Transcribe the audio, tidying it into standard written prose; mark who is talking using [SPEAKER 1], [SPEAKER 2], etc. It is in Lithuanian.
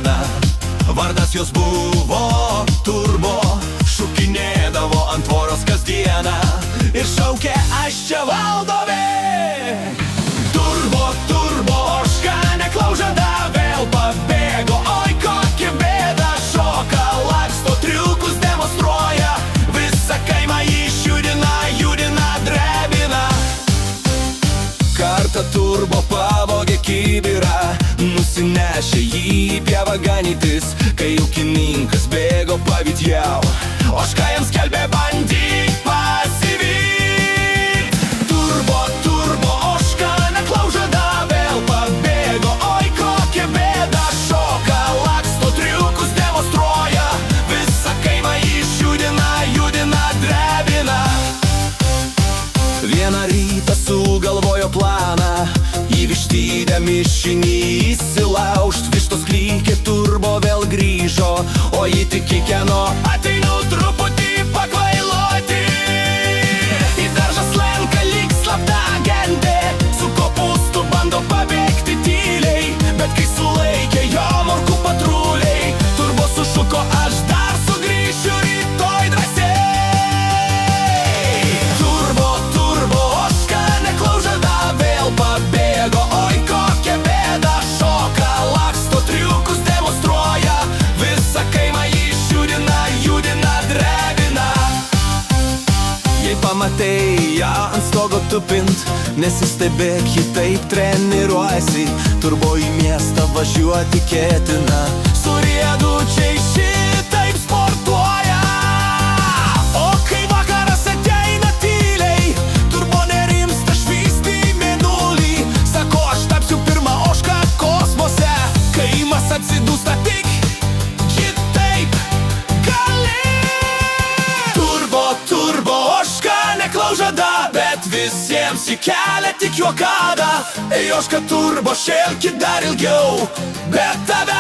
[SPEAKER 1] dieną. Vardas jos buvo Turbo, šukinėdavo ant tvoros kasdieną ir šaukė: aš čia valdovė. Turbo, turbo, ožka neklaužada vėl pabėgo. Oi, kokia bėda, šoka, laksto, triukus demonstruoja, visą kaimą išjudina, judina, drebina. Kartą Turbo pavogė kibirą, nusinešė jį pievą ganytis. Kai ūkininkas bėgo pavydžiau, ožka jam skelbė: bandyk pasivyt. Turbo, turbo, ožka neklaužada vėl pabėgo. Oi, kokia bėda, šoka, laksto, triukus demonstruoja, visą kaimą išjudina, judina, drebina. Vieną rytą sugalvojo planą, į vištidę mišinį įsilaužt. Vištos klykė, Turbo vėl grįžo, o ji tik kikeno: ateinu truputį pakvailoti. Į daržą slenka lyg slapta agentė, su kopūstu bando pabėgti tyliai, bet kai sulaikė jo morkų patruliai, Turbo sušuko: aš dar sugrįšiu rytoj drąsiai. Turbo, turbo, ožka neklaužada vėl pabėgo. Oi, kokia bėda, šoka, laksto, triukus demonstruoja, visą kaimą išjudina, judina, drebina. Jei pamatei ją ant stogo tupint, nesistebėk, ji taip treniruojasi. Turbo į miestą važiuoti ketina, su riedučiai šitaip sportuoja. O kai vakaras ateina tyliai, Turbo nerimsta, švysti į mėnulį. Sako: aš tapsiu pirma ožka kosmose. Kaimas atsidūsta, tik ji taip gali. Turbo, turbo, ožka neklaužada, bet visiems į kelią tik juokada. Ei, ožka Turbo, šėlki dar ilgiau, bet tave